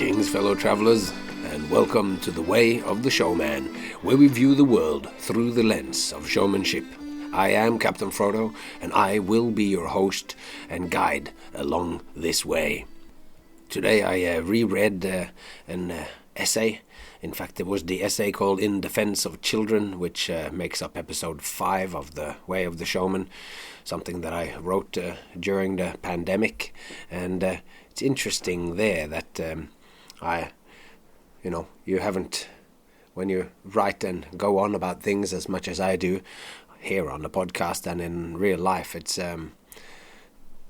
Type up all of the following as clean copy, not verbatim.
Greetings, fellow travelers, and welcome to the Way of the Showman, where we view the world through the lens of showmanship. I am Captain Frodo, and I will be your host and guide along this way. Today I reread an essay. In fact, it was the essay called In Defense of Children, which makes up episode 5 of The Way of the Showman, something that I wrote during the pandemic. And it's interesting there that you haven't, when you write and go on about things as much as I do here on the podcast and in real life, it's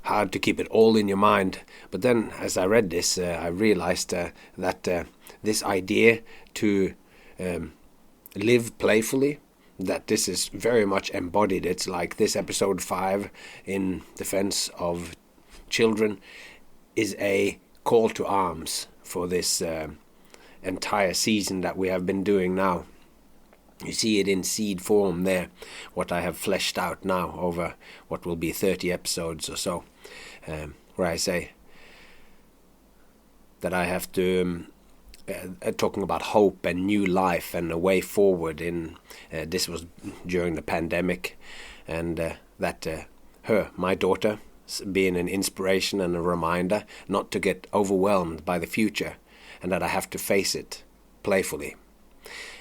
hard to keep it all in your mind. But then as I read this, I realized that this idea to live playfully, that this is very much embodied. It's like this episode 5 in Defense of Children is a call to arms for this entire season that we have been doing now. You see it in seed form there, what I have fleshed out now over what will be 30 episodes or so, where I say that I have to, talking about hope and new life and a way forward in, this was during the pandemic, and that my daughter, being an inspiration and a reminder not to get overwhelmed by the future, and that I have to face it playfully.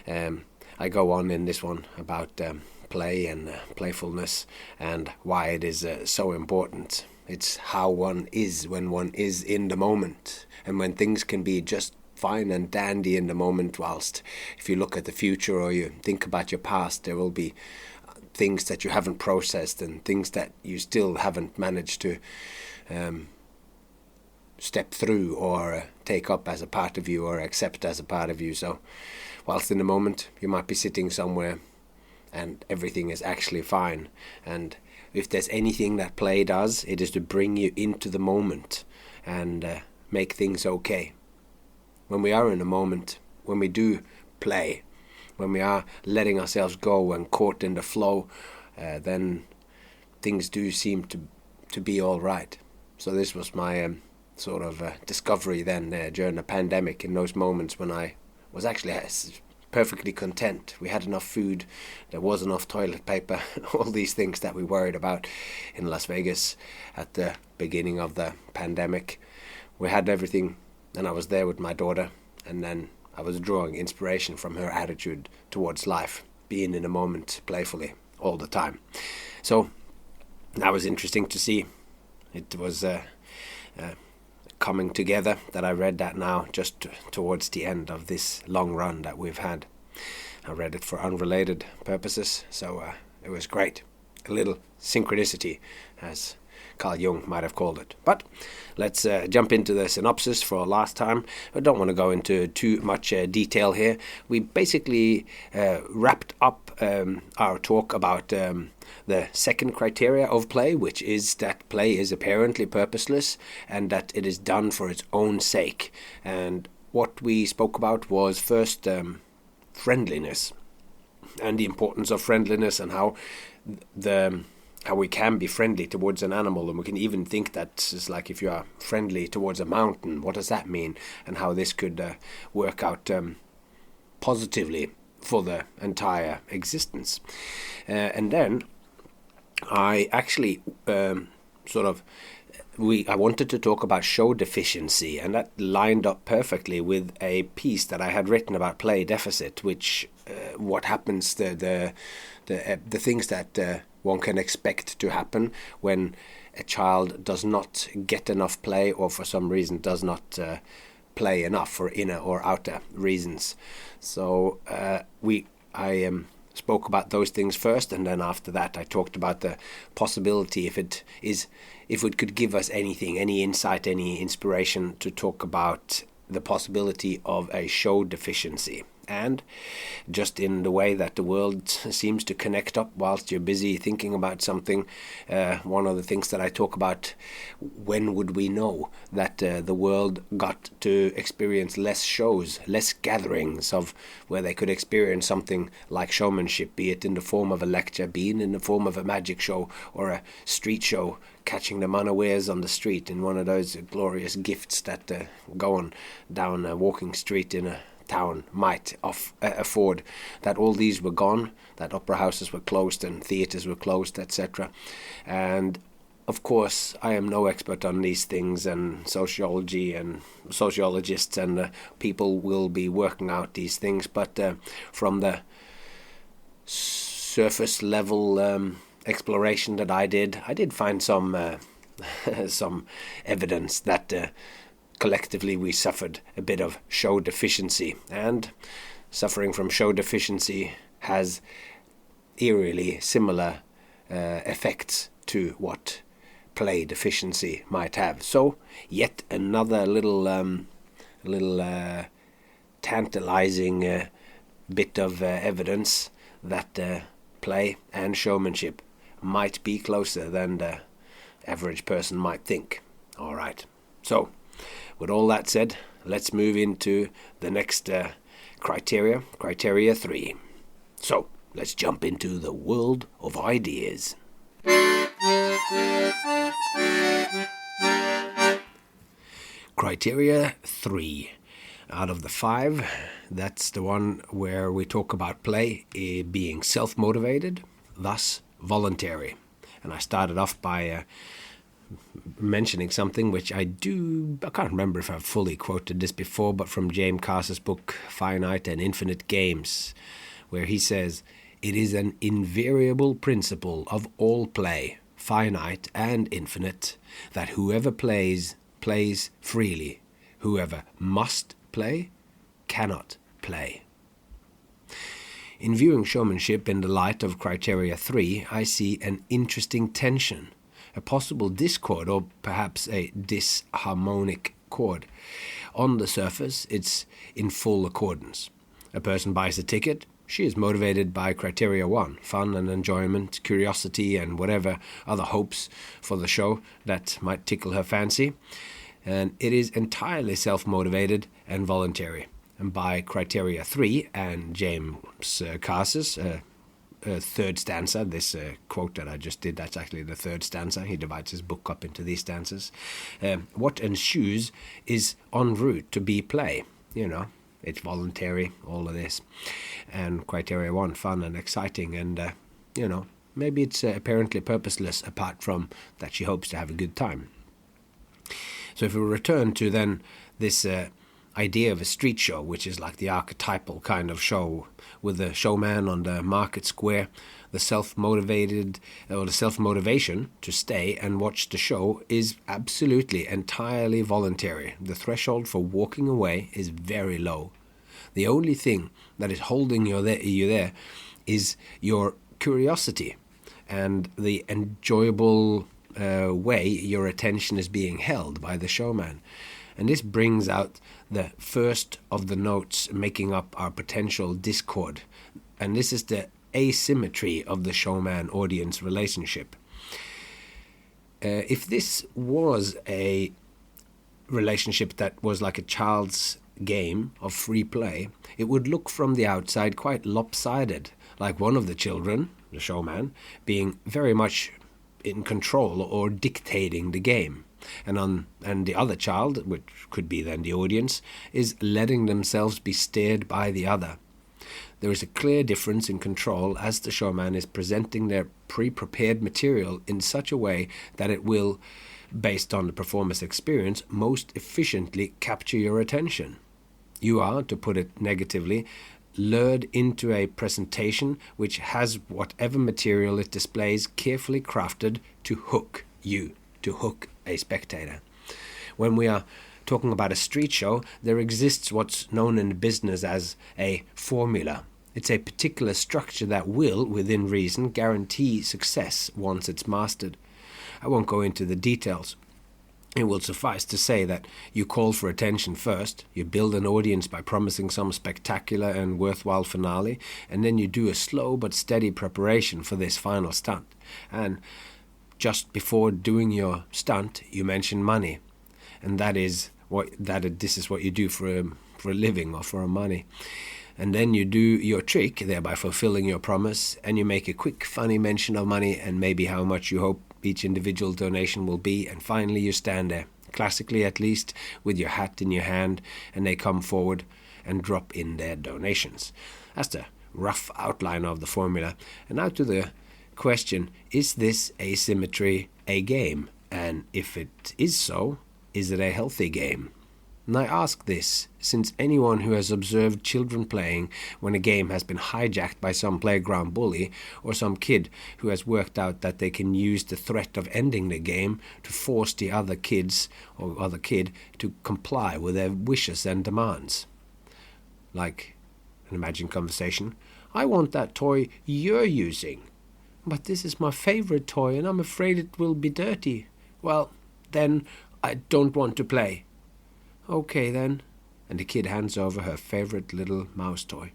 I go on in this one about play and playfulness and why it is so important. It's how one is when one is in the moment, and when things can be just fine and dandy in the moment, whilst if you look at the future or you think about your past, there will be things that you haven't processed and things that you still haven't managed to step through or take up as a part of you or accept as a part of you. So whilst in the moment you might be sitting somewhere and everything is actually fine, and if there's anything that play does, it is to bring you into the moment and make things okay. When we are in a moment, when we do play, when we are letting ourselves go and caught in the flow, then things do seem to be all right. So this was my sort of discovery then during the pandemic, in those moments when I was actually perfectly content. We had enough food, there was enough toilet paper, all these things that we worried about in Las Vegas at the beginning of the pandemic. We had everything, and I was there with my daughter, and then I was drawing inspiration from her attitude towards life, being in a moment playfully all the time. So that was interesting to see. It was coming together that I read that now just towards the end of this long run that we've had. I read it for unrelated purposes, so it was great. A little synchronicity, as Carl Jung might have called it. But let's jump into the synopsis for last time. I don't want to go into too much detail here. We basically wrapped up our talk about the second criteria of play, which is that play is apparently purposeless and that it is done for its own sake. And what we spoke about was first friendliness and the importance of friendliness, and how we can be friendly towards an animal, and we can even think that it's like if you are friendly towards a mountain, what does that mean, and how this could work out positively for the entire existence. And then I actually I wanted to talk about show deficiency, and that lined up perfectly with a piece that I had written about play deficit, which what happens, the things that one can expect to happen when a child does not get enough play, or for some reason does not play enough for inner or outer reasons. So I spoke about those things first, and then after that I talked about the possibility, if it could give us anything, any insight, any inspiration, to talk about the possibility of a show deficiency. And just in the way that the world seems to connect up whilst you're busy thinking about something, one of the things that I talk about, when would we know that the world got to experience less shows, less gatherings of where they could experience something like showmanship, be it in the form of a lecture, be it in the form of a magic show or a street show, catching them unawares on the street in one of those glorious gifts that going down a walking street in a town might afford, that all these were gone, that opera houses were closed and theatres were closed, etc. And of course, I am no expert on these things, and sociology and sociologists and people will be working out these things, but from the surface level exploration that I did find some some evidence that collectively we suffered a bit of show deficiency, and suffering from show deficiency has eerily similar effects to what play deficiency might have. So yet another little tantalizing bit of evidence that play and showmanship might be closer than the average person might think. All right, so with all that said, let's move into the next criteria 3. So, let's jump into the world of ideas. Criteria 3. Out of the 5, that's the one where we talk about play being self-motivated, thus voluntary. And I started off by mentioning something which I can't remember if I've fully quoted this before, but from James Cass's book Finite and Infinite Games, where he says, "It is an invariable principle of all play, finite and infinite, that whoever plays freely. Whoever must play cannot play." In viewing showmanship in the light of criteria 3, I see an interesting tension, a possible discord, or perhaps a disharmonic chord. On the surface, it's in full accordance. A person buys a ticket, she is motivated by criteria 1, fun and enjoyment, curiosity, and whatever other hopes for the show that might tickle her fancy. And it is entirely self-motivated and voluntary. And by criteria 3, and James Cass's third stanza, this quote that I just did, that's actually the third stanza. He divides his book up into these stanzas. What ensues is en route to be play. It's voluntary, all of this. And criteria 1, fun and exciting. And, maybe it's apparently purposeless apart from that she hopes to have a good time. So if we return to then this idea of a street show, which is like the archetypal kind of show with the showman on the market square, the self-motivated or the self-motivation to stay and watch the show is absolutely entirely voluntary. The threshold for walking away is very low. The only thing that is holding you there is your curiosity and the enjoyable way your attention is being held by the showman. And this brings out the first of the notes making up our potential discord. And this is the asymmetry of the showman-audience relationship. If this was a relationship that was like a child's game of free play, it would look from the outside quite lopsided, like one of the children, the showman, being very much in control or dictating the game. And the other child, which could be then the audience, is letting themselves be steered by the other. There is a clear difference in control as the showman is presenting their pre-prepared material in such a way that it will, based on the performer's experience, most efficiently capture your attention. You are, to put it negatively, lured into a presentation which has whatever material it displays carefully crafted to hook you, to hook a spectator. When we are talking about a street show, there exists what's known in the business as a formula. It's a particular structure that will, within reason, guarantee success once it's mastered. I won't go into the details, It will suffice to say that you call for attention first, you build an audience by promising some spectacular and worthwhile finale, and then you do a slow but steady preparation for this final stunt. And just before doing your stunt, you mention money, and this is what you do for a living or for money. And then you do your trick, thereby fulfilling your promise, and you make a quick, funny mention of money and maybe how much you hope each individual donation will be, and finally you stand there, classically at least, with your hat in your hand, and they come forward and drop in their donations. That's the rough outline of the formula. And now to the question, is this asymmetry a game? And if it is so, is it a healthy game? And I ask this since anyone who has observed children playing when a game has been hijacked by some playground bully or some kid who has worked out that they can use the threat of ending the game to force the other kid to comply with their wishes and demands. Like an imagined conversation, I want that toy you're using. But this is my favorite toy and I'm afraid it will be dirty. Well, then I don't want to play. Okay then, and the kid hands over her favorite little mouse toy.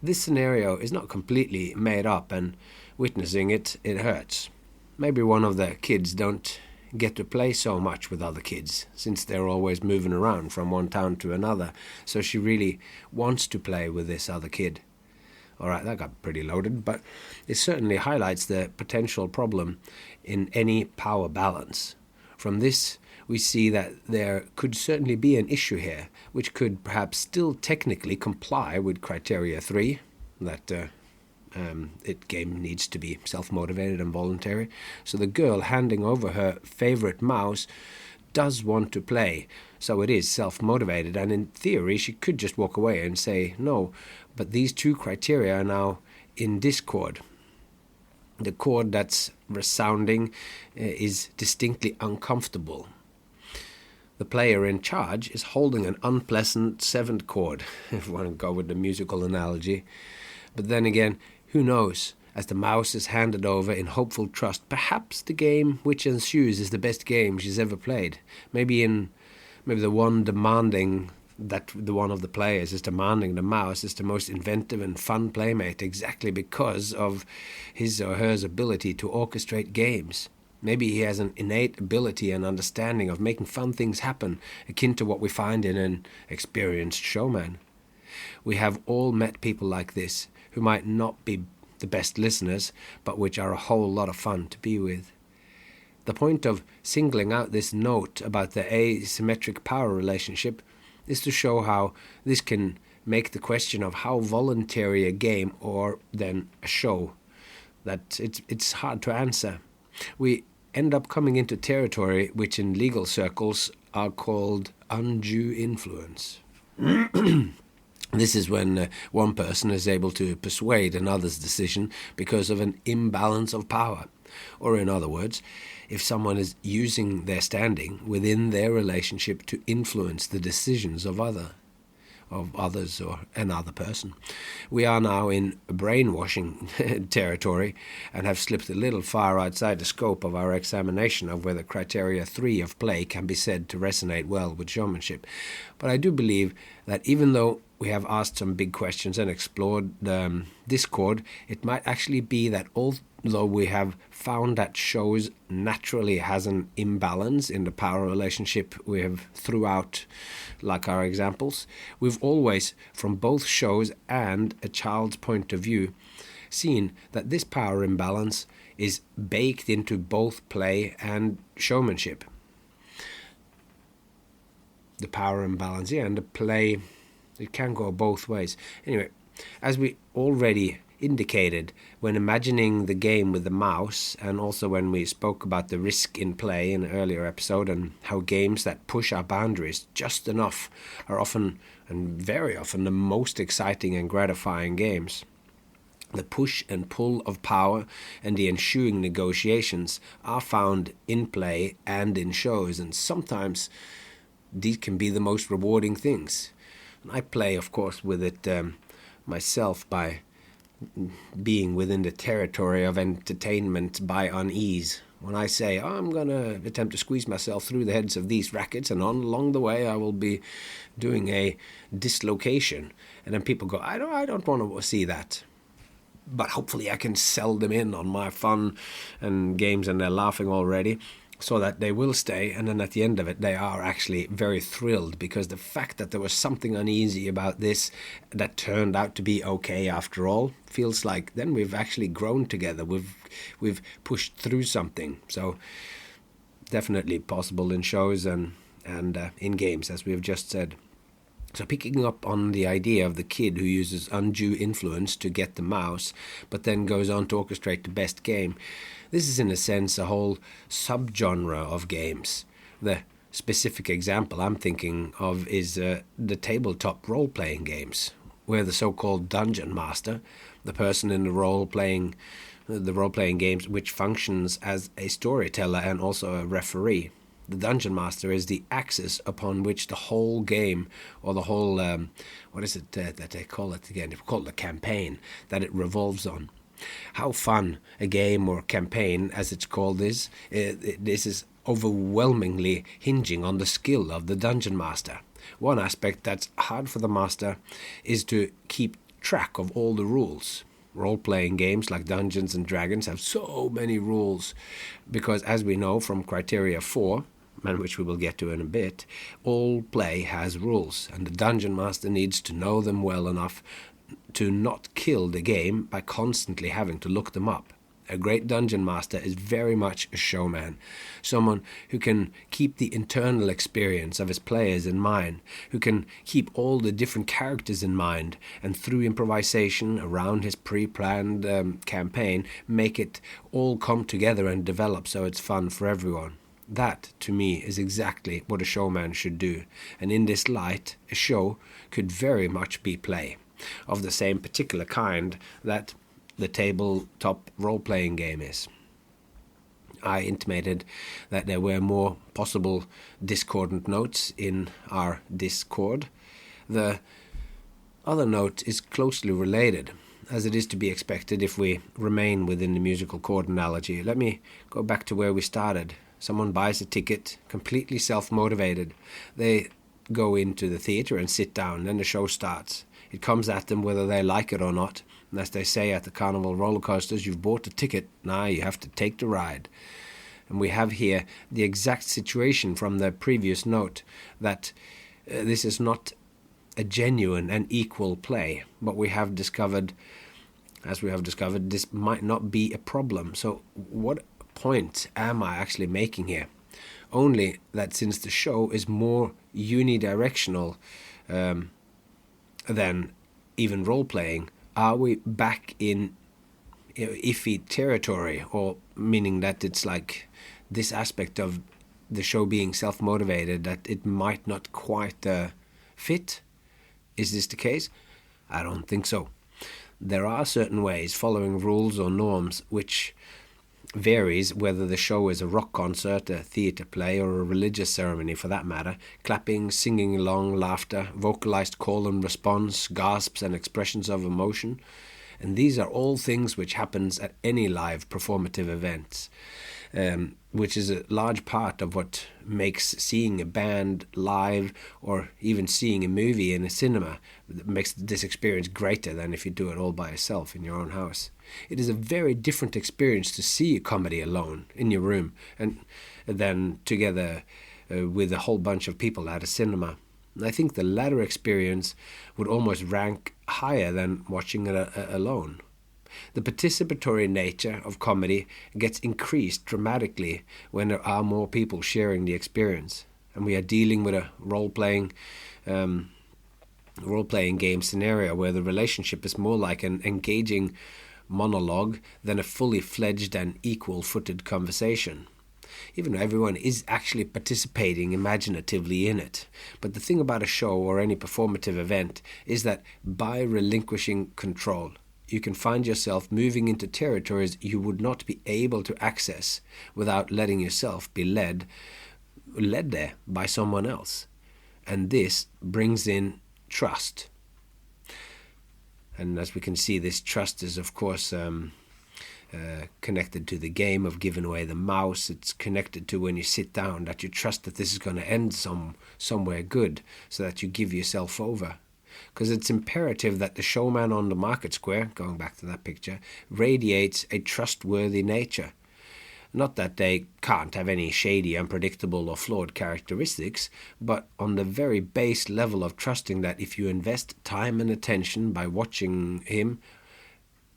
This scenario is not completely made up, and witnessing it hurts. Maybe one of the kids don't get to play so much with other kids, since they're always moving around from one town to another, so she really wants to play with this other kid. Alright, that got pretty loaded, but it certainly highlights the potential problem in any power balance. From this, we see that there could certainly be an issue here, which could perhaps still technically comply with criteria 3, that game needs to be self-motivated and voluntary. So the girl handing over her favorite mouse does want to play, so it is self-motivated, and in theory she could just walk away and say no, but these two criteria are now in discord. The chord that's resounding is distinctly uncomfortable. The player in charge is holding an unpleasant seventh chord, if you want to go with the musical analogy. But then again, who knows? As the mouse is handed over in hopeful trust, perhaps the game which ensues is the best game she's ever played. Maybe the one of the players is demanding the mouse is the most inventive and fun playmate exactly because of his or her ability to orchestrate games. Maybe he has an innate ability and understanding of making fun things happen, akin to what we find in an experienced showman. We have all met people like this, who might not be the best listeners, but which are a whole lot of fun to be with. The point of singling out this note about the asymmetric power relationship is to show how this can make the question of how voluntary a game or then a show, that it's hard to answer. We end up coming into territory which in legal circles are called undue influence. This is when one person is able to persuade another's decision because of an imbalance of power. Or in other words, if someone is using their standing within their relationship to influence the decisions of others or another person. We are now in brainwashing territory and have slipped a little far outside the scope of our examination of whether criteria 3 of play can be said to resonate well with showmanship. But I do believe that even though we have asked some big questions and explored the discord, it might actually be that although we have found that shows naturally has an imbalance in the power relationship we have throughout, like our examples, we've always, from both shows and a child's point of view, seen that this power imbalance is baked into both play and showmanship. The power imbalance, and the play, it can go both ways. Anyway, as we already indicated when imagining the game with the mouse, and also when we spoke about the risk in play in an earlier episode, and how games that push our boundaries just enough are often, and very often, the most exciting and gratifying games. The push and pull of power and the ensuing negotiations are found in play and in shows, and sometimes these can be the most rewarding things. And I play, of course, with it myself by being within the territory of entertainment by unease, When I say, oh, I'm going to attempt to squeeze myself through the heads of these rackets, and along the way I will be doing a dislocation. And then people go, I don't want to see that. But hopefully I can sell them in on my fun and games, and they're laughing already, so that they will stay. And then at the end of it, they are actually very thrilled, because the fact that there was something uneasy about this that turned out to be okay after all feels like then we've actually grown together. We've pushed through something. So definitely possible in shows and in games, as we've just said. So picking up on the idea of the kid who uses undue influence to get the mouse, but then goes on to orchestrate the best game, this is in a sense a whole subgenre of games. The specific example I'm thinking of is the tabletop role-playing games, where the so-called dungeon master, the person in the role-playing games which functions as a storyteller and also a referee. The dungeon master is the axis upon which the whole game, or the whole, what is it that they call it again? They call it a campaign, that it revolves on. How fun a game or campaign, as it's called, is. This is overwhelmingly hinging on the skill of the dungeon master. One aspect that's hard for the master is to keep track of all the rules. Role-playing games like Dungeons and Dragons have so many rules, because as we know from Criteria 4, and which we will get to in a bit, all play has rules, and the dungeon master needs to know them well enough to not kill the game by constantly having to look them up. A great dungeon master is very much a showman, someone who can keep the internal experience of his players in mind, who can keep all the different characters in mind, and through improvisation around his pre-planned campaign, make it all come together and develop so it's fun for everyone. That, to me, is exactly what a showman should do, and in this light, a show could very much be play, of the same particular kind that the tabletop role-playing game is. I intimated that there were more possible discordant notes in our Discord. The other note is closely related, as it is to be expected if we remain within the musical chord analogy. Let me go back to where we started. Someone buys a ticket, completely self-motivated. They go into the theatre and sit down, then the show starts. It comes at them whether they like it or not. And as they say at the carnival roller coasters, you've bought the ticket, now you have to take the ride. And we have here the exact situation from the previous note, that this is not a genuine and equal play, but we have discovered, this might not be a problem. So what point am I actually making here? Only that since the show is more unidirectional than even role-playing, are we back in iffy territory, or meaning that it's like this aspect of the show being self-motivated that it might not quite fit? Is this the case? I don't think so. There are certain ways, following rules or norms, which varies whether the show is a rock concert, a theatre play, or a religious ceremony for that matter. Clapping, singing along, laughter, vocalized call and response, gasps and expressions of emotion. And these are all things which happens at any live performative events, which is a large part of what makes seeing a band live, or even seeing a movie in a cinema, makes this experience greater than if you do it all by yourself in your own house. It is a very different experience to see a comedy alone in your room and then together with a whole bunch of people at a cinema. I think the latter experience would almost rank higher than watching it alone. The participatory nature of comedy gets increased dramatically when there are more people sharing the experience, and we are dealing with a role-playing game scenario where the relationship is more like an engaging monologue than a fully fledged and equal-footed conversation, even though everyone is actually participating imaginatively in it. But the thing about a show or any performative event is that by relinquishing control, you can find yourself moving into territories you would not be able to access without letting yourself be led there by someone else. And this brings in trust. And as we can see, this trust is, of course, connected to the game of giving away the mouse. It's connected to when you sit down, that you trust that this is going to end somewhere good, so that you give yourself over. Because it's imperative that the showman on the market square, going back to that picture, radiates a trustworthy nature. Not that they can't have any shady, unpredictable or flawed characteristics, but on the very base level of trusting that if you invest time and attention by watching him,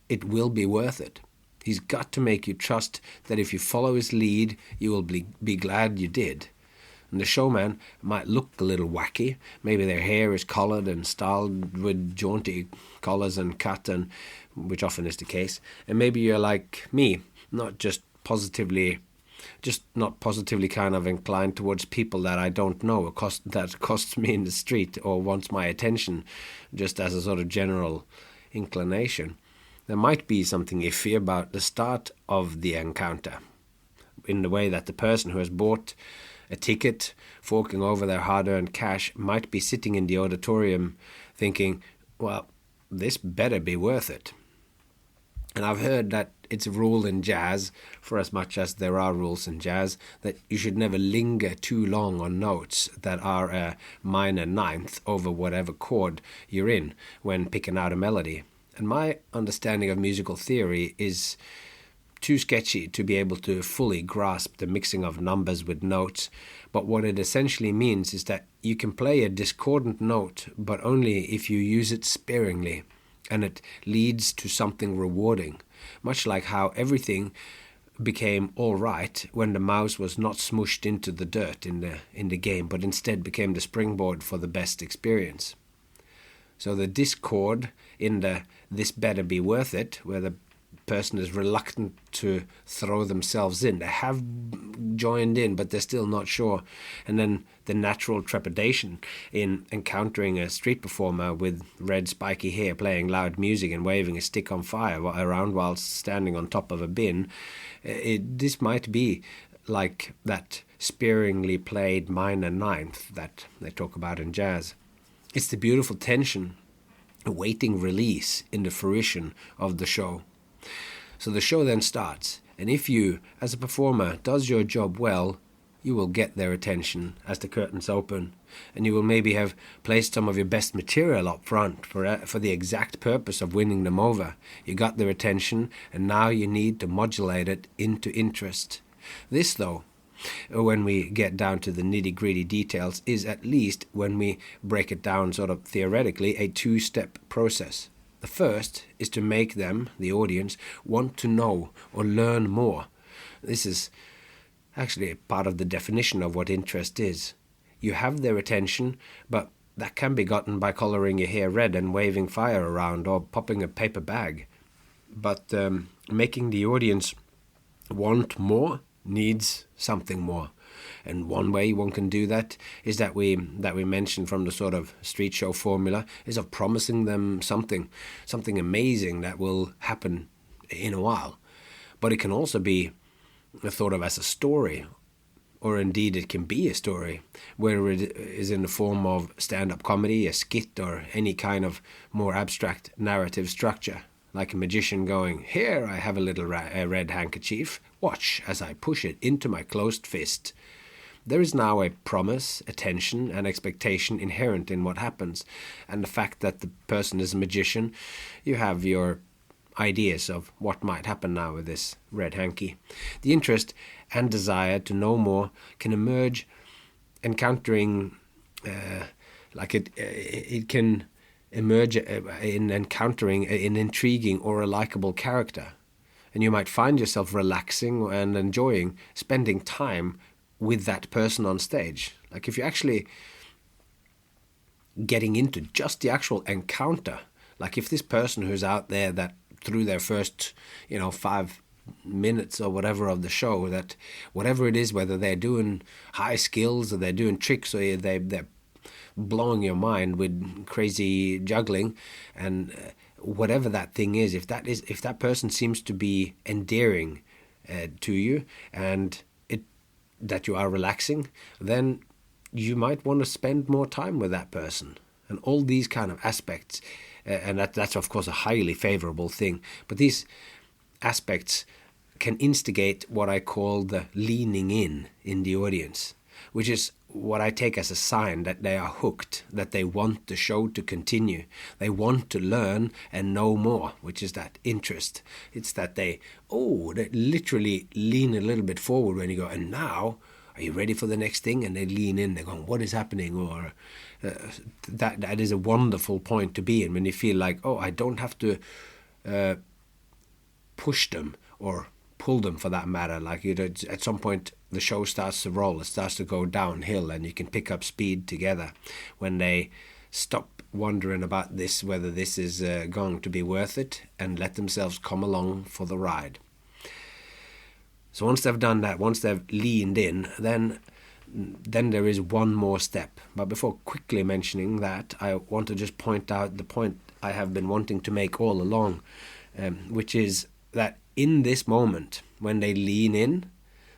it will be worth it. He's got to make you trust that if you follow his lead, you will be glad you did. And the showman might look a little wacky. Maybe their hair is collared and styled with jaunty collars and cut, and which often is the case. And maybe you're like me, not positively kind of inclined towards people that I don't know, that accosts me in the street or wants my attention, just as a sort of general inclination. There might be something iffy about the start of the encounter, in the way that the person who has bought a ticket, forking over their hard-earned cash, might be sitting in the auditorium thinking, well, this better be worth it. And I've heard that it's a rule in jazz, for as much as there are rules in jazz, that you should never linger too long on notes that are a minor ninth over whatever chord you're in when picking out a melody. And my understanding of musical theory is too sketchy to be able to fully grasp the mixing of numbers with notes, but what it essentially means is that you can play a discordant note, but only if you use it sparingly, and it leads to something rewarding, much like how everything became all right when the mouse was not smooshed into the dirt in the game, but instead became the springboard for the best experience. So the discord in the "this better be worth it," where the person is reluctant to throw themselves in. They have joined in, but they're still not sure. And then the natural trepidation in encountering a street performer with red spiky hair playing loud music and waving a stick on fire around while standing on top of a bin. This might be like that sparingly played minor ninth that they talk about in jazz. It's the beautiful tension awaiting release in the fruition of the show. So the show then starts, and if you, as a performer, does your job well, you will get their attention as the curtains open, and you will maybe have placed some of your best material up front for the exact purpose of winning them over. You got their attention, and now you need to modulate it into interest. This, though, when we get down to the nitty-gritty details, is, at least when we break it down sort of theoretically, a two-step process. The first is to make them, the audience, want to know or learn more. This is actually part of the definition of what interest is. You have their attention, but that can be gotten by coloring your hair red and waving fire around or popping a paper bag. But making the audience want more needs something more. And one way one can do that is that we mentioned from the sort of street show formula is of promising them something amazing that will happen in a while. But it can also be thought of as a story, or indeed it can be a story, whether it is in the form of stand-up comedy, a skit, or any kind of more abstract narrative structure. Like a magician going, "Here I have a little red handkerchief. Watch as I push it into my closed fist." There is now a promise, attention, and expectation inherent in what happens. And the fact that the person is a magician, you have your ideas of what might happen now with this red hanky. The interest and desire to know more can emerge encountering, it can emerge in encountering an intriguing or a likable character. And you might find yourself relaxing and enjoying spending time with that person on stage. Like if you're actually getting into just the actual encounter, like if this person who's out there that through their first 5 minutes or whatever of the show, that whatever it is, whether they're doing high skills or they're doing tricks or they're blowing your mind with crazy juggling, and whatever that thing is, if that person seems to be endearing to you and that you are relaxing, then you might want to spend more time with that person. And all these kind of aspects, and that's of course a highly favorable thing, but these aspects can instigate what I call the leaning in the audience, which is what I take as a sign that they are hooked, that they want the show to continue. They want to learn and know more, which is that interest. It's that they literally lean a little bit forward when you go, and now, are you ready for the next thing? And they lean in, they're going, what is happening? Or that is a wonderful point to be in, when you feel like, I don't have to push them or pull them, for that matter. Like, at some point the show starts to roll, it starts to go downhill, and you can pick up speed together when they stop wondering about this, whether this is going to be worth it, and let themselves come along for the ride. So once they've done that, once they've leaned in, then there is one more step. But before quickly mentioning that, I want to just point out the point I have been wanting to make all along, which is that in this moment, when they lean in,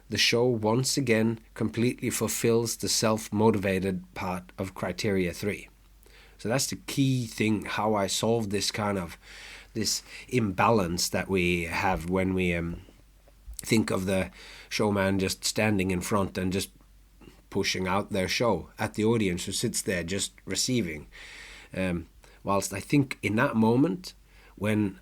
the show once again completely fulfills the self-motivated part of criteria 3. So that's the key thing, how I solve this kind of this imbalance that we have when we think of the showman just standing in front and just pushing out their show at the audience who sits there just receiving. Whilst I think in that moment, when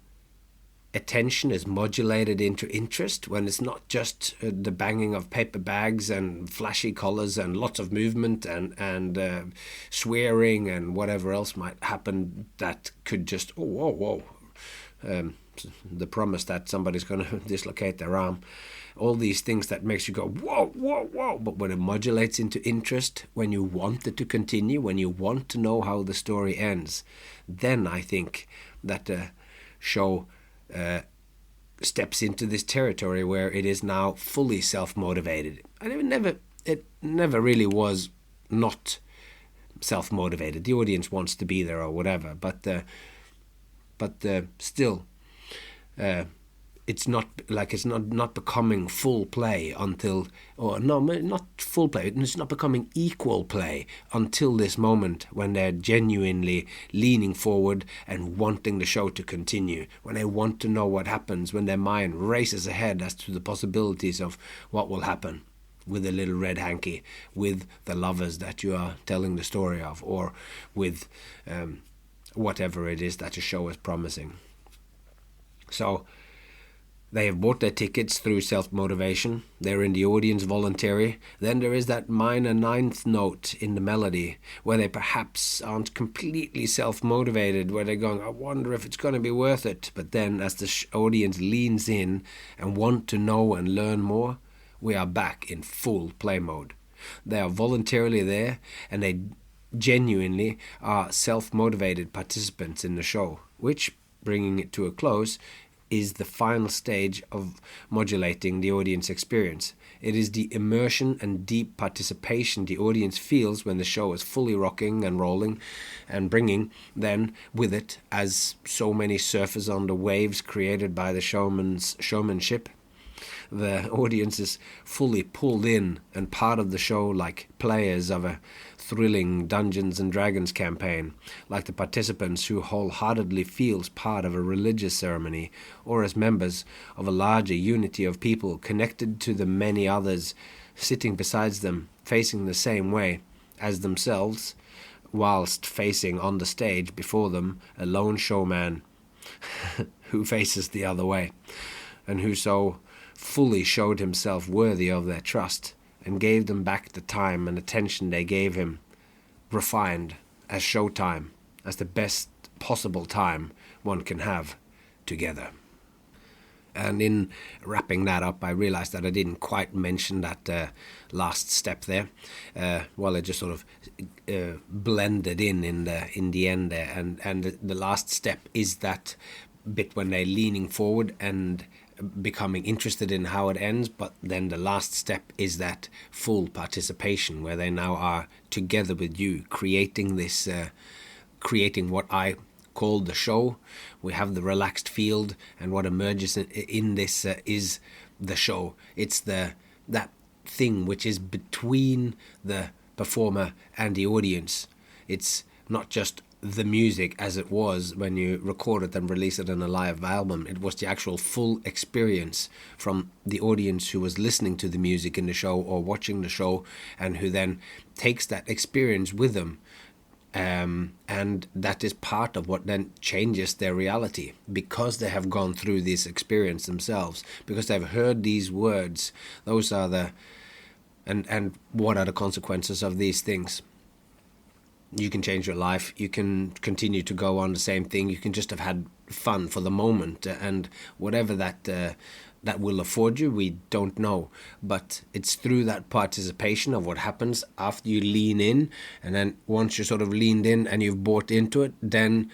attention is modulated into interest, when it's not just the banging of paper bags and flashy colors and lots of movement and swearing and whatever else might happen that could just, the promise that somebody's going to dislocate their arm, all these things that makes you go, whoa. But when it modulates into interest, when you want it to continue, when you want to know how the story ends, then I think that the show steps into this territory where it is now fully self-motivated. And it never really was not self-motivated. The audience wants to be there or whatever, but still, it's not becoming full play until, not full play, it's not becoming equal play until this moment when they're genuinely leaning forward and wanting the show to continue, when they want to know what happens, when their mind races ahead as to the possibilities of what will happen with the little red hanky, with the lovers that you are telling the story of, or with whatever it is that the show is promising. So they have bought their tickets through self-motivation. They're in the audience voluntary. Then there is that minor ninth note in the melody where they perhaps aren't completely self-motivated, where they're going, I wonder if it's going to be worth it. But then as the audience leans in and want to know and learn more, we are back in full play mode. They are voluntarily there, and they genuinely are self-motivated participants in the show, which, bringing it to a close, is the final stage of modulating the audience experience. It is the immersion and deep participation the audience feels when the show is fully rocking and rolling, and bringing then with it, as so many surfers on the waves created by the showmanship, the audience is fully pulled in and part of the show, like players of a thrilling Dungeons and Dragons campaign, like the participants who wholeheartedly feels part of a religious ceremony, or as members of a larger unity of people connected to the many others sitting beside them, facing the same way as themselves, whilst facing on the stage before them a lone showman who faces the other way, and who so fully showed himself worthy of their trust, and gave them back the time and attention they gave him, refined as showtime, as the best possible time one can have together. And in wrapping that up, I realized that I didn't quite mention that last step there. It just sort of blended in the end there. And the last step is that bit when they're leaning forward and becoming interested in how it ends, but then the last step is that full participation where they now are together with you, creating this, creating what I call the show. We have the relaxed field, and what emerges in this is the show. It's that thing which is between the performer and the audience. It's not just the music as it was when you record it and release it in a live album. It was the actual full experience from the audience who was listening to the music in the show or watching the show, and who then takes that experience with them. And that is part of what then changes their reality, because they have gone through this experience themselves, because they've heard these words. Those are the and what are the consequences of these things? You can change your life, you can continue to go on the same thing, you can just have had fun for the moment, and whatever that will afford you, we don't know. But it's through that participation of what happens after you lean in, and then once you're sort of leaned in and you've bought into it, then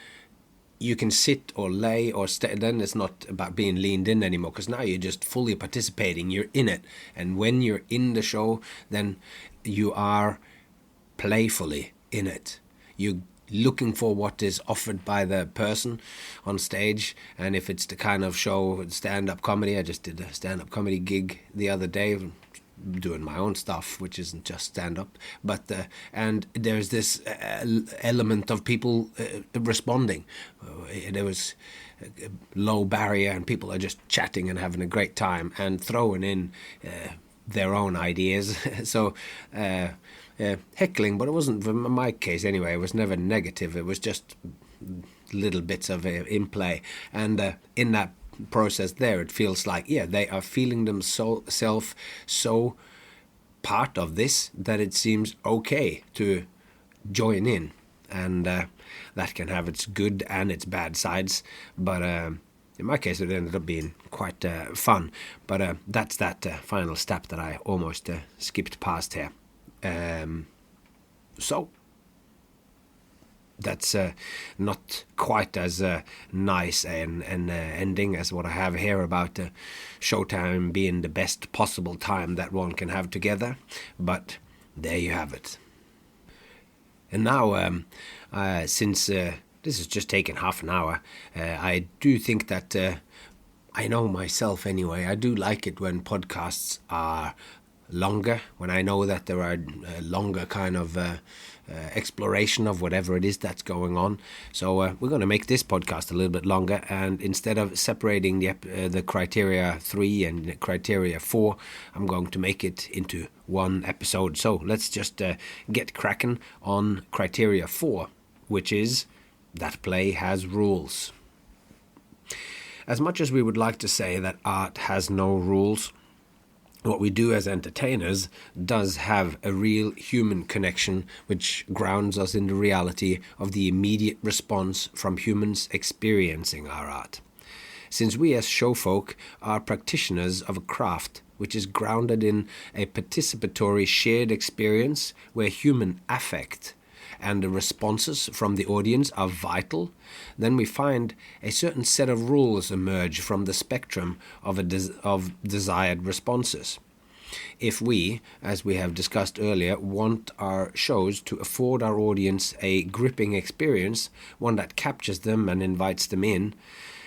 you can sit or lay or stay. Then it's not about being leaned in anymore, because now you're just fully participating, you're in it. And when you're in the show, then you are playfully in it. You're looking for what is offered by the person on stage. And if it's the kind of show, stand-up comedy, I just did a stand-up comedy gig the other day, doing my own stuff, which isn't just stand-up, but and there's this element of people responding. There was a low barrier, and people are just chatting and having a great time and throwing in their own ideas. So heckling, but it wasn't, in my case anyway, it was never negative. It was just little bits of in play, and in that process there, it feels like, yeah, they are feeling themselves so part of this that it seems okay to join in, and that can have its good and its bad sides, but in my case it ended up being quite fun. But that's that final step that I almost skipped past here. So that's not quite as nice an ending as what I have here about showtime being the best possible time that one can have together, but there you have it. And now, since this has just taken half an hour, I do think that I know myself anyway, I do like it when podcasts are longer, when I know that there are longer kind of exploration of whatever it is that's going on. So we're going to make this podcast a little bit longer, and instead of separating the criteria 3 and the criteria 4, I'm going to make it into one episode. So let's just get cracking on criteria 4, which is that play has rules. As much as we would like to say that art has no rules, what we do as entertainers does have a real human connection, which grounds us in the reality of the immediate response from humans experiencing our art. Since we as showfolk are practitioners of a craft which is grounded in a participatory shared experience where human affect and the responses from the audience are vital, then we find a certain set of rules emerge from the spectrum of desired responses. If we, as we have discussed earlier, want our shows to afford our audience a gripping experience, one that captures them and invites them in,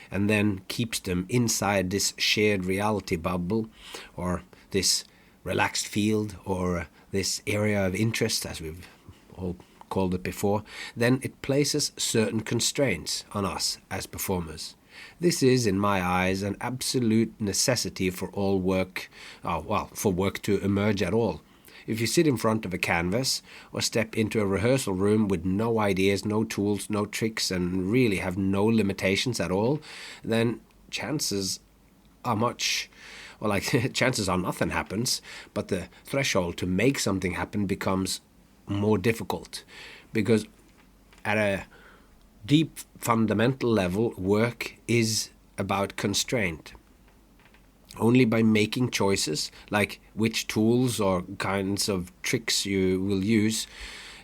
and then keeps them inside this shared reality bubble, or this relaxed field, or this area of interest, as we've all called it before, then it places certain constraints on us as performers. This is, in my eyes, an absolute necessity for all work, for work to emerge at all. If you sit in front of a canvas or step into a rehearsal room with no ideas, no tools, no tricks, and really have no limitations at all, then chances are chances are nothing happens, but the threshold to make something happen becomes more difficult, because at a deep fundamental level, work is about constraint. Only by making choices, like which tools or kinds of tricks you will use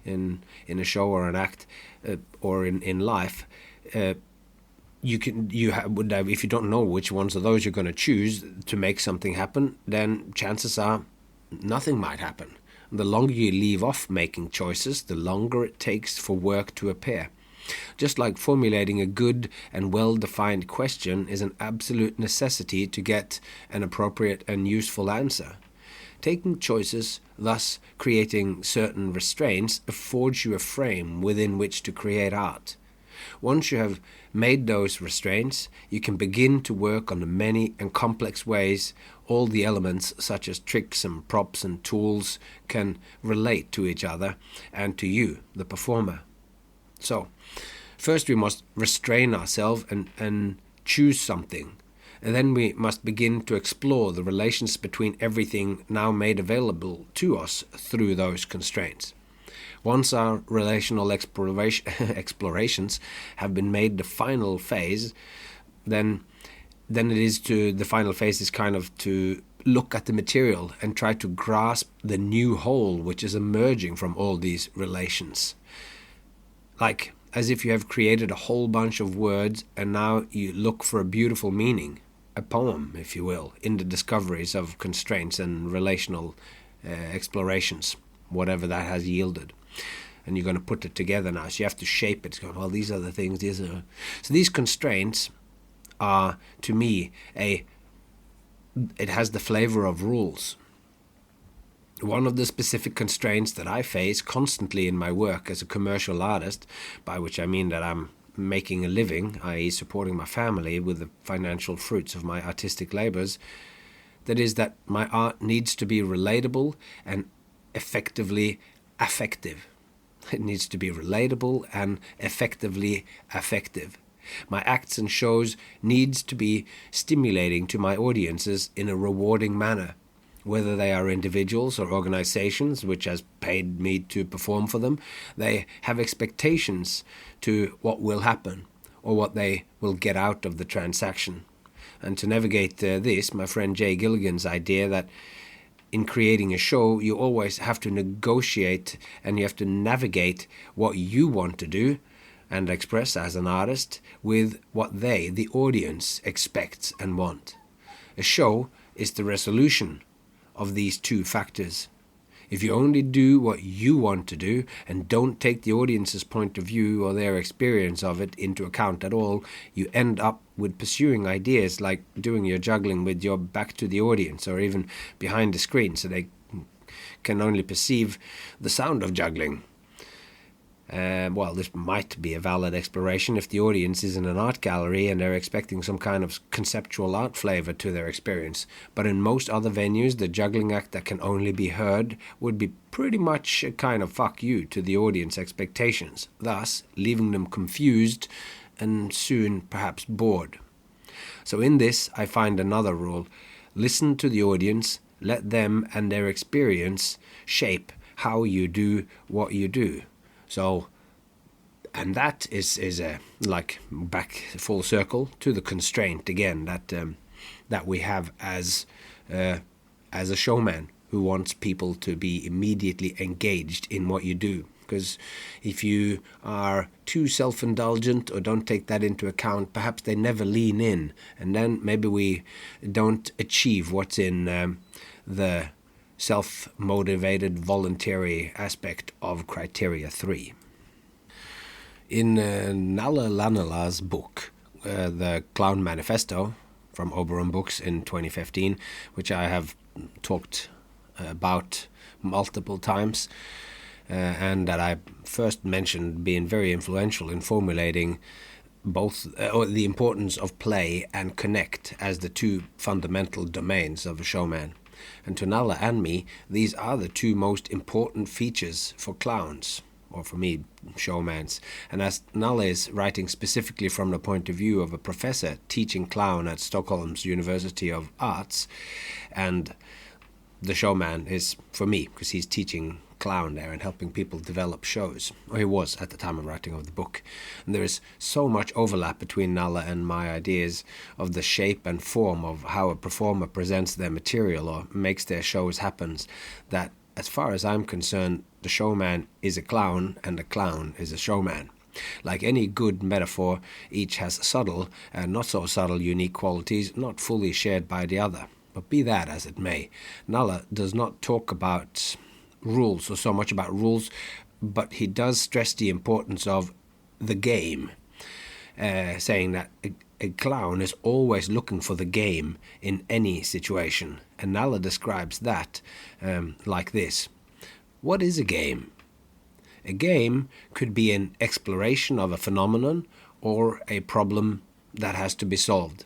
in a show or an act, or in life, if you don't know which ones of those you're going to choose to make something happen, then chances are nothing might happen. The longer you leave off making choices, the longer it takes for work to appear. Just like formulating a good and well-defined question is an absolute necessity to get an appropriate and useful answer. Taking choices, thus creating certain restraints, affords you a frame within which to create art. Once you have made those restraints, you can begin to work on the many and complex ways all the elements, such as tricks and props and tools, can relate to each other and to you, the performer. So, first we must restrain ourselves and choose something. And then we must begin to explore the relations between everything now made available to us through those constraints. Once our relational explorations have been made the final phase, then the final phase is kind of to look at the material and try to grasp the new whole which is emerging from all these relations. Like as if you have created a whole bunch of words and now you look for a beautiful meaning. A poem, if you will, in the discoveries of constraints and relational explorations, whatever that has yielded. And you're going to put it together now, so you have to shape it. Well, these are the things, So these constraints are, to me, it has the flavor of rules. One of the specific constraints that I face constantly in my work as a commercial artist, by which I mean that I'm making a living, i.e. supporting my family with the financial fruits of my artistic labors, that is that my art needs to be relatable and effectively affective. It needs to be relatable and effectively affective. My acts and shows needs to be stimulating to my audiences in a rewarding manner, whether they are individuals or organizations which has paid me to perform for them. They have expectations to what will happen or what they will get out of the transaction. And to navigate this, my friend Jay Gilligan's idea that in creating a show, you always have to negotiate and you have to navigate what you want to do and express as an artist with what they, the audience, expects and want. A show is the resolution of these two factors. If you only do what you want to do and don't take the audience's point of view or their experience of it into account at all, you end up with pursuing ideas like doing your juggling with your back to the audience or even behind the screen so they can only perceive the sound of juggling. Well, this might be a valid exploration if the audience is in an art gallery and they're expecting some kind of conceptual art flavor to their experience. But in most other venues, the juggling act that can only be heard would be pretty much a kind of fuck you to the audience expectations, thus leaving them confused and soon perhaps bored. So in this, I find another rule. Listen to the audience, let them and their experience shape how you do what you do. So, and that is like back full circle to the constraint again that we have as a showman who wants people to be immediately engaged in what you do. Because if you are too self-indulgent or don't take that into account, perhaps they never lean in, and then maybe we don't achieve what's in the self-motivated voluntary aspect of criteria 3. In Nalle Lannela's book, The Clown Manifesto, from Oberon Books in 2015, which I have talked about multiple times, and that I first mentioned being very influential in formulating both the importance of play and connect as the two fundamental domains of a showman. And to Nalle and me, these are the two most important features for clowns, or for me, showmans. And as Nalle is writing specifically from the point of view of a professor teaching clown at Stockholm's University of Arts, and the showman is for me, because he's teaching clown there and helping people develop shows, or he was at the time of writing of the book. And there is so much overlap between Nalle and my ideas of the shape and form of how a performer presents their material or makes their shows happen, that as far as I'm concerned, the showman is a clown and the clown is a showman. Like any good metaphor, each has subtle and not so subtle unique qualities not fully shared by the other. But be that as it may, Nalle does not talk about rules or so much about rules, but he does stress the importance of the game, saying that a clown is always looking for the game in any situation. And Nalla describes that like this. What is a game? A game could be an exploration of a phenomenon or a problem that has to be solved.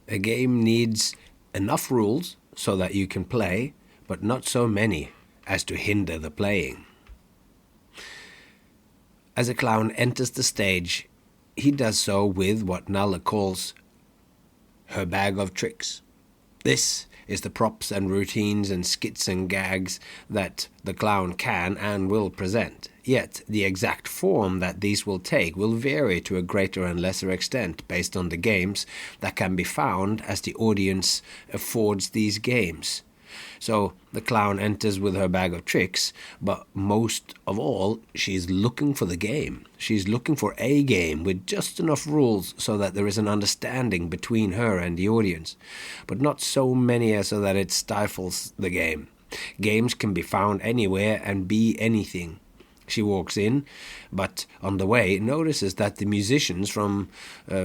A game needs enough rules so that you can play, but not so many as to hinder the playing. As a clown enters the stage, he does so with what Nalla calls her bag of tricks. This is the props and routines and skits and gags that the clown can and will present. Yet the exact form that these will take will vary to a greater and lesser extent based on the games that can be found as the audience affords these games. So the clown enters with her bag of tricks, but most of all, she's looking for the game. She's looking for a game with just enough rules so that there is an understanding between her and the audience, but not so many so that it stifles the game. Games can be found anywhere and be anything. She walks in, but on the way notices that the musicians from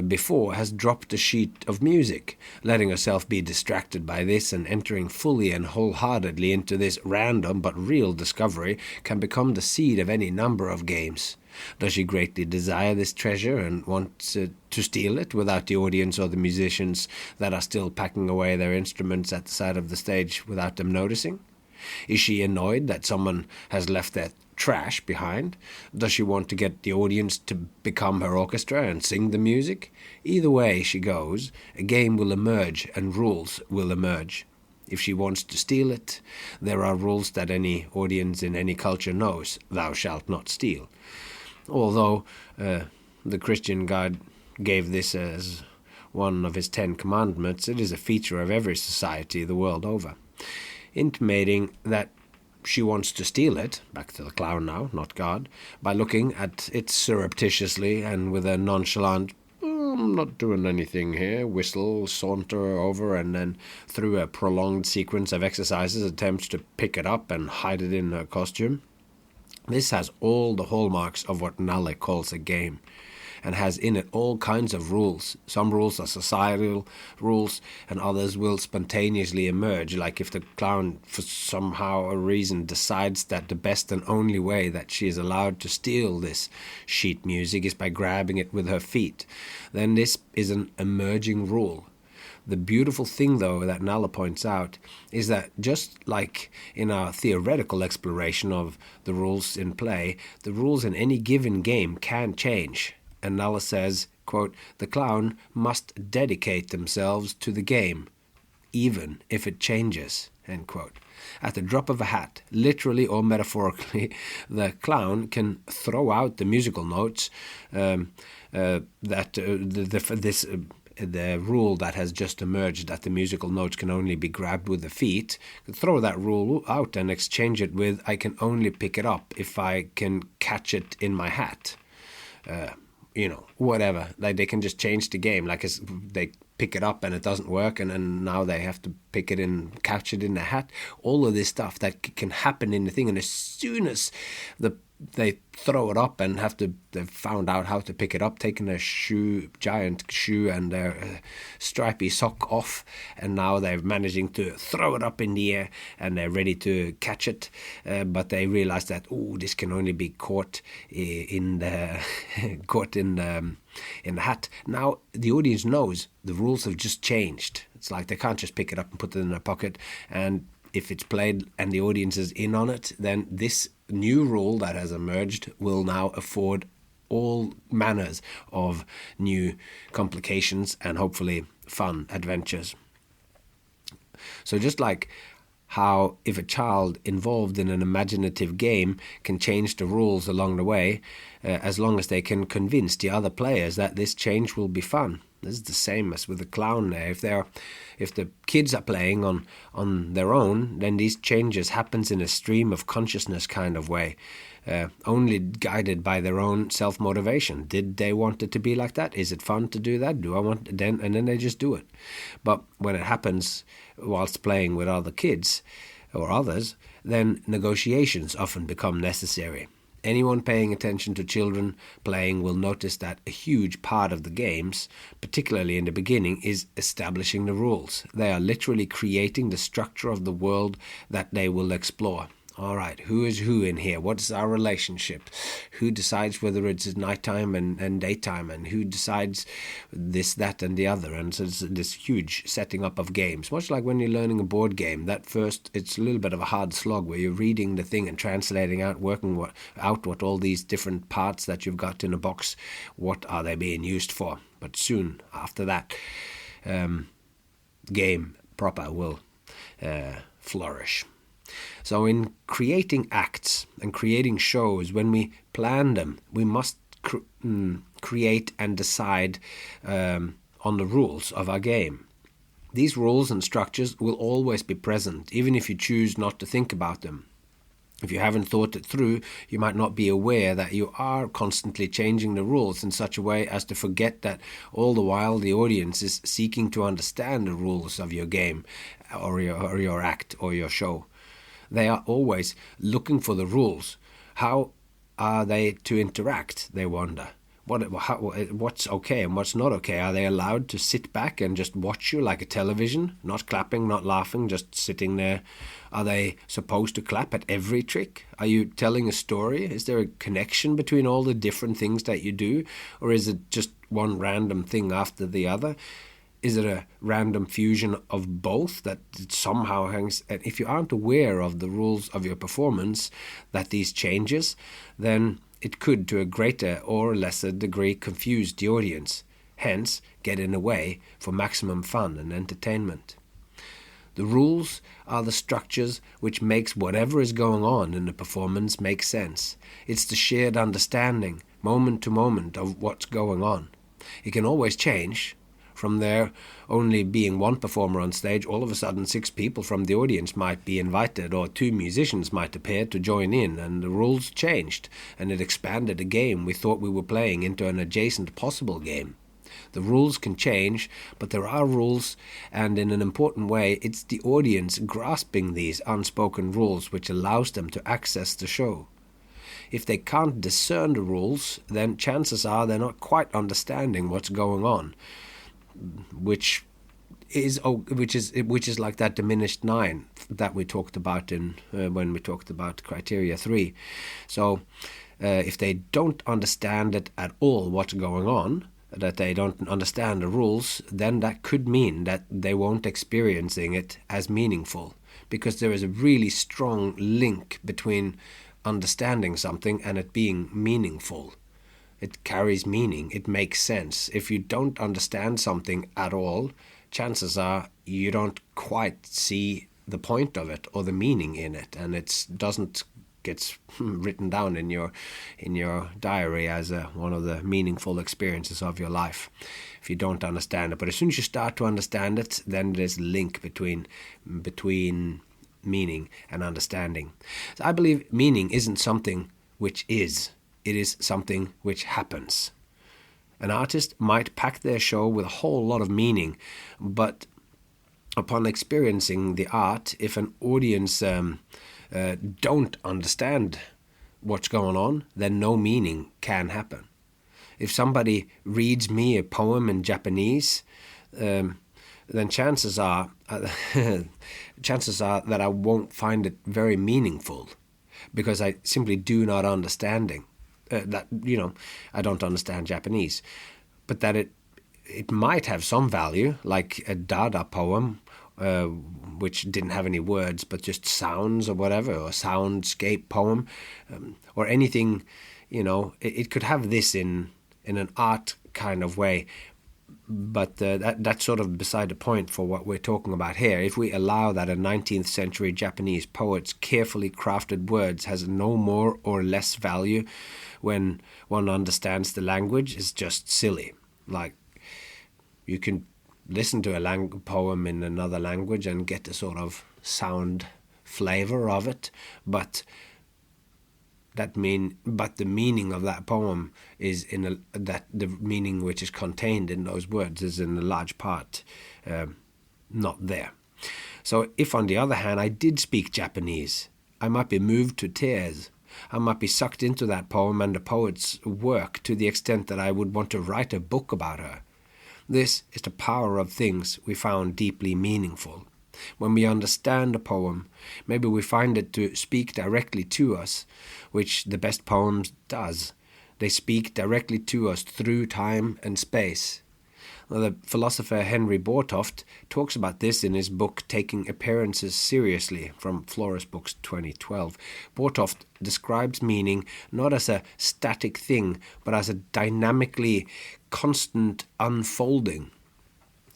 before has dropped a sheet of music, letting herself be distracted by this and entering fully and wholeheartedly into this random but real discovery can become the seed of any number of games. Does she greatly desire this treasure and want to steal it without the audience or the musicians that are still packing away their instruments at the side of the stage without them noticing? Is she annoyed that someone has left their trash behind? Does she want to get the audience to become her orchestra and sing the music? Either way she goes, a game will emerge and rules will emerge. If she wants to steal it, there are rules that any audience in any culture knows. Thou shalt not steal. Although the Christian God gave this as one of his 10 commandments, it is a feature of every society the world over, intimating that she wants to steal it, back to the clown now, not God, by looking at it surreptitiously and with a nonchalant, I'm not doing anything here, whistle, saunter over, and then through a prolonged sequence of exercises attempts to pick it up and hide it in her costume. This has all the hallmarks of what Nalla calls a game, and has in it all kinds of rules. Some rules are societal rules, and others will spontaneously emerge, like if the clown, for somehow a reason, decides that the best and only way that she is allowed to steal this sheet music is by grabbing it with her feet. Then this is an emerging rule. The beautiful thing, though, that Nalla points out is that just like in our theoretical exploration of the rules in play, the rules in any given game can change. And Nalla says, quote, the clown must dedicate themselves to the game, even if it changes, end quote. At the drop of a hat, literally or metaphorically, the clown can throw out the musical notes the rule that has just emerged, that the musical notes can only be grabbed with the feet, throw that rule out and exchange it with, I can only pick it up if I can catch it in my hat. Whatever. Like they can just change the game. Like they pick it up and it doesn't work, and then now they have to pick it in, catch it in the hat. All of this stuff that can happen in the thing, and as soon as they throw it up and they've found out how to pick it up, taking their giant shoe and their stripy sock off, and now they're managing to throw it up in the air and they're ready to catch it, but they realize that this can only be caught in the hat. Now the audience knows the rules have just changed. It's like they can't just pick it up and put it in their pocket, and if it's played and the audience is in on it, then this new rule that has emerged will now afford all manners of new complications and hopefully fun adventures. So just like how if a child involved in an imaginative game can change the rules along the way, as long as they can convince the other players that this change will be fun. This is the same as with the clown there. If the kids are playing on their own, then these changes happens in a stream of consciousness kind of way, only guided by their own self-motivation. Did they want it to be like that? Is it fun to do that? Do I want it? And then they just do it. But when it happens whilst playing with other kids or others, then negotiations often become necessary. Anyone paying attention to children playing will notice that a huge part of the games, particularly in the beginning, is establishing the rules. They are literally creating the structure of the world that they will explore. All right, who is who in here? What is our relationship? Who decides whether it's nighttime and daytime? And who decides this, that, and the other? And so it's this huge setting up of games. Much like when you're learning a board game, that first, it's a little bit of a hard slog where you're reading the thing and translating out, working what all these different parts that you've got in a box, what are they being used for? But soon after that, game proper will flourish. So in creating acts and creating shows, when we plan them, we must create and decide on the rules of our game. These rules and structures will always be present, even if you choose not to think about them. If you haven't thought it through, you might not be aware that you are constantly changing the rules in such a way as to forget that all the while the audience is seeking to understand the rules of your game or your act or your show. They are always looking for the rules. How are they to interact, they wonder. What's okay and what's not okay? Are they allowed to sit back and just watch you like a television, not clapping, not laughing, just sitting there? Are they supposed to clap at every trick? Are you telling a story? Is there a connection between all the different things that you do? Or is it just one random thing after the other? Is it a random fusion of both that somehow hangs? And if you aren't aware of the rules of your performance, that these changes, then it could, to a greater or lesser degree, confuse the audience, hence get in the way for maximum fun and entertainment. The rules are the structures which makes whatever is going on in the performance make sense. It's the shared understanding, moment to moment, of what's going on. It can always change. From there only being one performer on stage, all of a sudden 6 people from the audience might be invited, or 2 musicians might appear to join in, and the rules changed, and it expanded a game we thought we were playing into an adjacent possible game. The rules can change, but there are rules, and in an important way, it's the audience grasping these unspoken rules which allows them to access the show. If they can't discern the rules, then chances are they're not quite understanding what's going on. Which is like that diminished 9 that we talked about in when we talked about criteria 3. So if they don't understand it at all, what's going on, that they don't understand the rules, then that could mean that they won't experiencing it as meaningful, because there is a really strong link between understanding something and it being meaningful. It carries meaning. It makes sense. If you don't understand something at all, chances are you don't quite see the point of it or the meaning in it, and it doesn't get written down in your diary as one of the meaningful experiences of your life if you don't understand it. But as soon as you start to understand it, then there's a link between meaning and understanding. So I believe meaning isn't something which is. It is something which happens. An artist might pack their show with a whole lot of meaning, but upon experiencing the art, if an audience don't understand what's going on, then no meaning can happen. If somebody reads me a poem in Japanese, then chances are that I won't find it very meaningful, because I simply do not understanding. I don't understand Japanese, but that it might have some value, like a Dada poem, which didn't have any words but just sounds or whatever, or soundscape poem, or anything. It could have this in an art kind of way, but that's sort of beside the point for what we're talking about here. If we allow that a 19th century Japanese poet's carefully crafted words has no more or less value when one understands the language, is just silly. Like, you can listen to a poem in another language and get a sort of sound flavor of it, but the meaning of that poem is that the meaning which is contained in those words is in a large part not there. So if, on the other hand, I did speak Japanese, I might be moved to tears, I might be sucked into that poem and the poet's work to the extent that I would want to write a book about her. This is the power of things we found deeply meaningful. When we understand a poem, maybe we find it to speak directly to us, which the best poems does. They speak directly to us through time and space. The philosopher Henry Bortoft talks about this in his book Taking Appearances Seriously from Flores Books 2012. Bortoft describes meaning not as a static thing, but as a dynamically constant unfolding.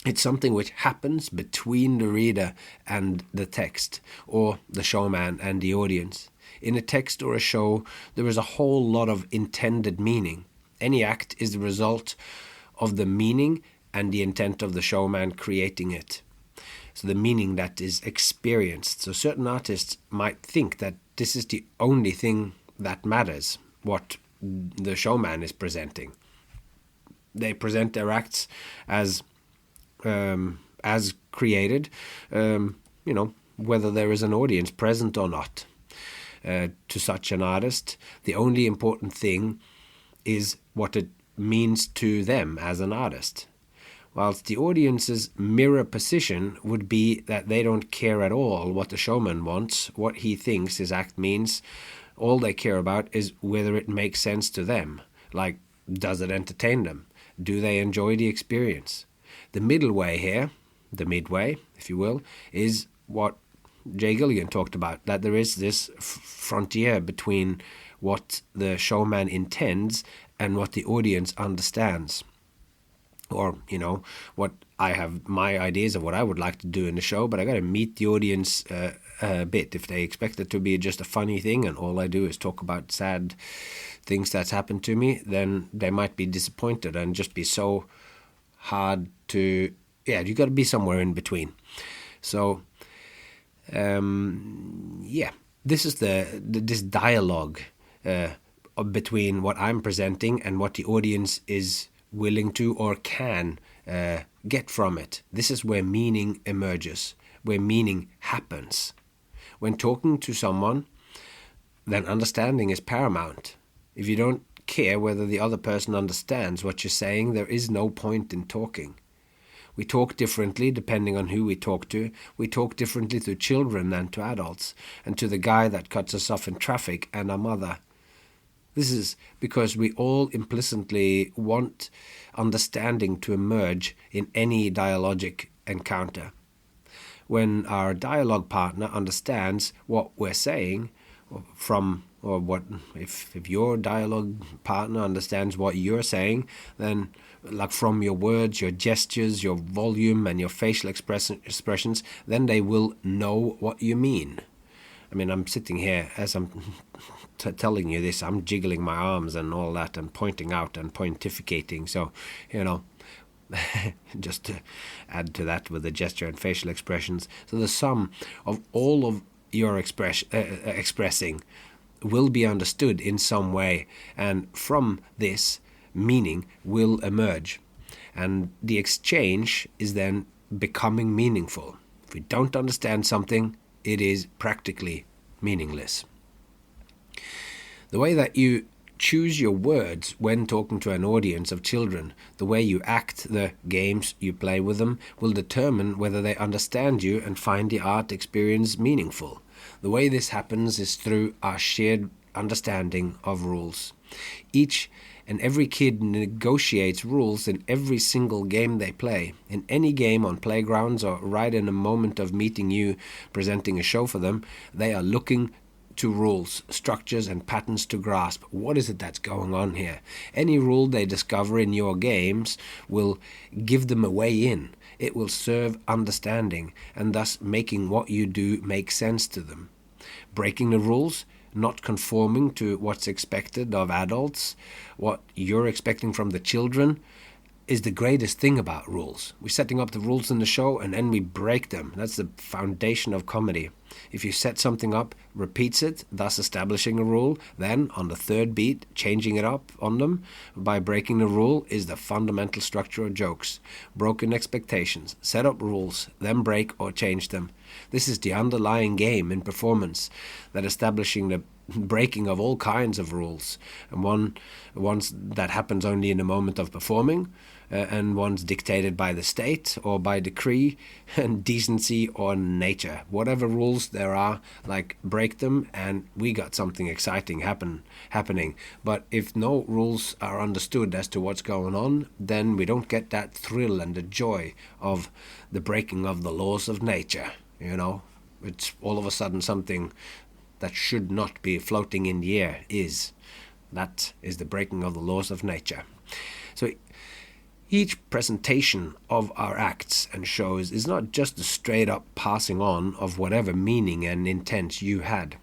It's something which happens between the reader and the text, or the showman and the audience. In a text or a show, there is a whole lot of intended meaning. Any act is the result of the meaning and the intent of the showman creating it. So the meaning that is experienced. So certain artists might think that this is the only thing that matters, what the showman is presenting. They present their acts as created, whether there is an audience present or not. To such an artist, the only important thing is what it means to them as an artist. Whilst the audience's mirror position would be that they don't care at all what the showman wants, what he thinks his act means. All they care about is whether it makes sense to them. Like, does it entertain them? Do they enjoy the experience? The middle way here, the midway, if you will, is what Jay Gilligan talked about, that there is this frontier between what the showman intends and what the audience understands. Or, what I have my ideas of what I would like to do in the show, but I got to meet the audience a bit. If they expect it to be just a funny thing and all I do is talk about sad things that's happened to me, then they might be disappointed and just be so hard to, you got to be somewhere in between. So, this is this dialogue between what I'm presenting and what the audience is willing to or can get from it. This is where meaning emerges, where meaning happens. When talking to someone, then understanding is paramount. If you don't care whether the other person understands what you're saying, there is no point in talking. We talk differently depending on who we talk to. We talk differently to children than to adults, and to the guy that cuts us off in traffic and our mother. This is because we all implicitly want understanding to emerge in any dialogic encounter. When our dialogue partner understands what we're saying if your dialogue partner understands what you're saying, then like from your words, your gestures, your volume and your facial expressions, then they will know what you mean. I mean, I'm sitting here as I'm telling you this, I'm jiggling my arms and all that and pointing out and pontificating. So, just to add to that with the gesture and facial expressions. So the sum of all of your expressing will be understood in some way, and from this, meaning will emerge. And the exchange is then becoming meaningful. If we don't understand something, it is practically meaningless. The way that you choose your words when talking to an audience of children, the way you act, the games you play with them, will determine whether they understand you and find the art experience meaningful. The way this happens is through our shared understanding of rules. Each and every kid negotiates rules in every single game they play. In any game on playgrounds or right in a moment of meeting you, presenting a show for them, they are looking to rules, structures and patterns to grasp. What is it that's going on here? Any rule they discover in your games will give them a way in. It will serve understanding and thus making what you do make sense to them. Breaking the rules, not conforming to what's expected of adults, what you're expecting from the children, is the greatest thing about rules. We're setting up the rules in the show and then we break them. That's the foundation of comedy. If you set something up, repeats it, thus establishing a rule, then on the third beat, changing it up on them by breaking the rule is the fundamental structure of jokes. Broken expectations, set up rules, then break or change them. This is the underlying game in performance, that establishing the breaking of all kinds of rules, and ones that happens only in the moment of performing, and ones dictated by the state or by decree and decency or nature. Whatever rules there are, like, break them and we got something exciting happening. But if no rules are understood as to what's going on, then we don't get that thrill and the joy of the breaking of the laws of nature. It's all of a sudden something that should not be floating in the air that is the breaking of the laws of nature. So each presentation of our acts and shows is not just a straight up passing on of whatever meaning and intent you had.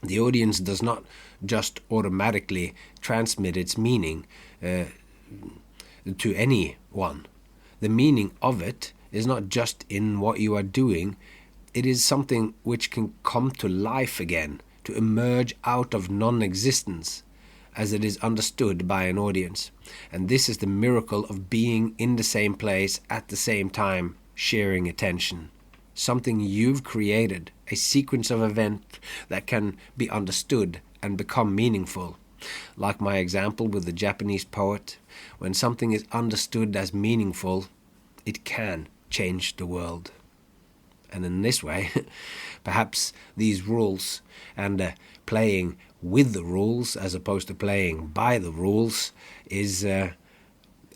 The audience does not just automatically transmit its meaning to anyone. The meaning of it is not just in what you are doing. It is something which can come to life again, to emerge out of non-existence, as it is understood by an audience. And this is the miracle of being in the same place at the same time, sharing attention. Something you've created, a sequence of events that can be understood and become meaningful. Like my example with the Japanese poet, when something is understood as meaningful, it can change the world. And in this way, perhaps these rules and playing with the rules as opposed to playing by the rules is a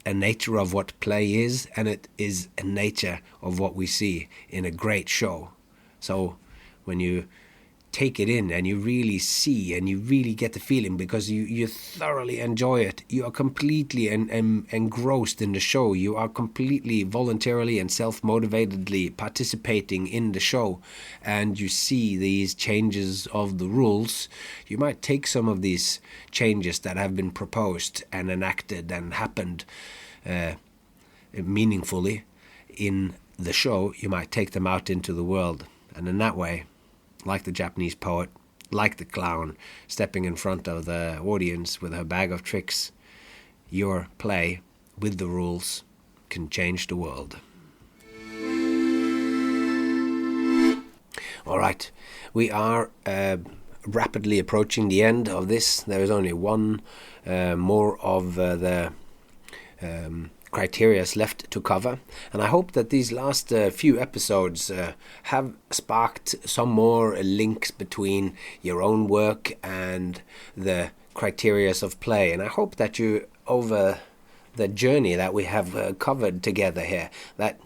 nature of what play is, and it is a nature of what we see in a great show. So when you take it in and you really see and you really get the feeling, because you thoroughly enjoy it, you are completely engrossed in the show, you are completely voluntarily and self-motivatedly participating in the show, and you see these changes of the rules, you might take some of these changes that have been proposed and enacted and happened meaningfully in the show, you might take them out into the world, and in that way, like the Japanese poet, like the clown, stepping in front of the audience with her bag of tricks, your play with the rules can change the world. All right, we are rapidly approaching the end of this. There is only one more of the criteria left to cover, and I hope that these last few episodes have sparked some more links between your own work and the criteria of play, and I hope that you, over the journey that we have covered together here, that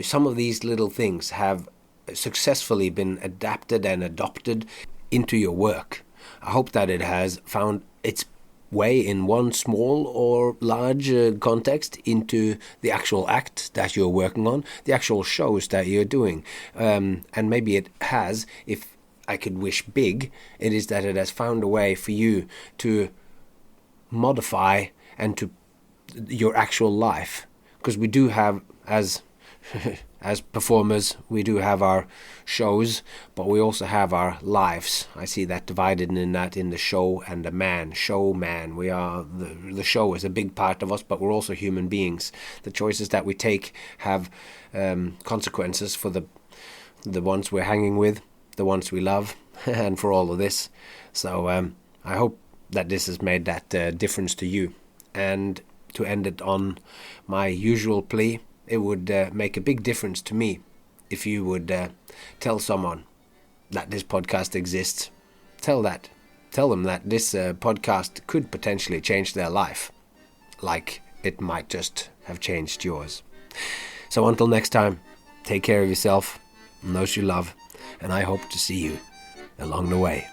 some of these little things have successfully been adapted and adopted into your work. I hope that it has found its way in one small or large context into the actual act that you're working on, the actual shows that you're doing. And maybe it has, if I could wish big, it is that it has found a way for you to modify and to your actual life. Because we do have, as performers, we do have our shows, but we also have our lives. I see that divided in the show and the man. Showman. We are the show is a big part of us, but we're also human beings. The choices that we take have consequences for the ones we're hanging with, the ones we love, and for all of this. So I hope that this has made that difference to you. And to end it on my usual plea, it would make a big difference to me if you would tell someone that this podcast exists. Tell them that this podcast could potentially change their life, like it might just have changed yours. So until next time, take care of yourself and those you love, and I hope to see you along the way.